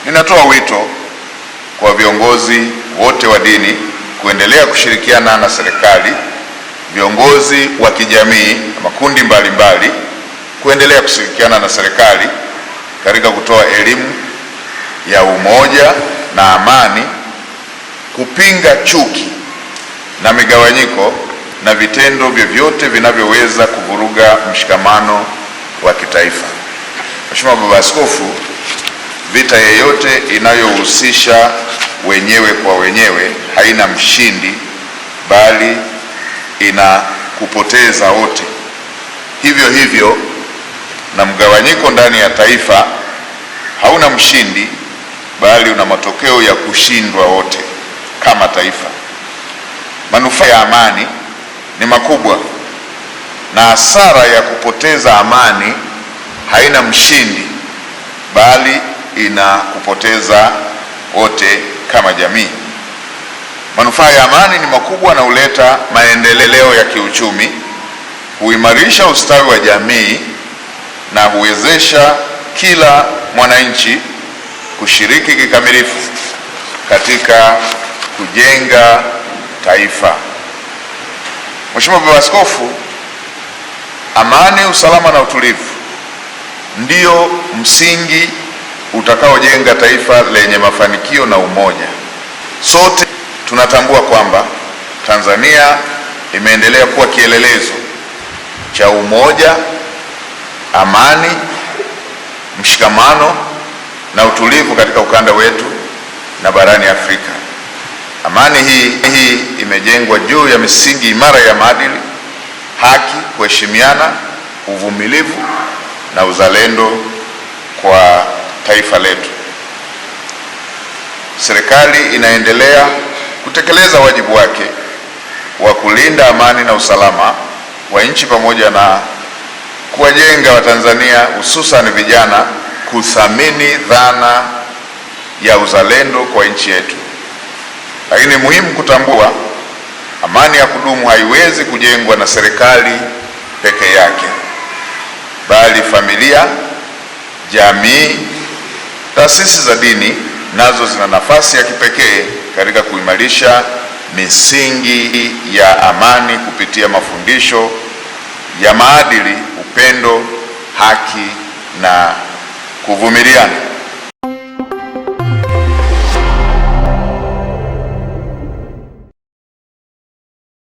Ninatoa wito kwa viongozi wote wa dini kuendelea kushirikiana na serikali, viongozi wa kijamii na makundi mbalimbali kuendelea kushirikiana na serikali katika kutoa elimu ya umoja na amani, kupinga chuki na migawanyiko na vitendo vyovyote vinavyoweza kuvuruga mshikamano wa kitaifa. Mheshimiwa Baba Askofu, vita yeyote inayohusisha wenyewe kwa wenyewe haina mshindi, bali ina kupoteza wote. Hivyo hivyo na mgawanyiko ndani ya taifa hauna mshindi, bali una matokeo ya kushindwa wote kama taifa. Manufaa ya amani ni makubwa, na hasara ya kupoteza amani haina mshindi, bali ina kupoteza wote kama jamii. Manufaa ya amani ni makubwa na huleta maendeleo ya kiuchumi, huimarisha ustawi wa jamii na huwezesha kila mwananchi kushiriki kikamilifu katika kujenga taifa. Mheshimiwa Baba Askofu, amani, usalama na utulivu ndio msingi utakaojenga taifa lenye mafanikio na umoja. Sote tunatambua kwamba Tanzania imeendelea kuwa kielelezo cha umoja, amani, mshikamano na utulivu katika ukanda wetu na barani Afrika. Amani hii imejengwa juu ya misingi imara ya maadili, haki, kuheshimiana, uvumilivu na uzalendo kwa taifa letu. Serikali inaendelea kutekeleza wajibu wake wa kulinda amani na usalama wa nchi pamoja na kuwajenga Watanzania hususan vijana kuthamini dhana ya uzalendo kwa nchi yetu. Lakini muhimu kutambua, amani ya kudumu haiwezi kujengwa na serikali peke yake, bali familia, jamii, taasisi za dini nazo zina nafasi ya kipekee katika kuimarisha misingi ya amani kupitia mafundisho ya maadili, upendo, haki na kuvumiliana.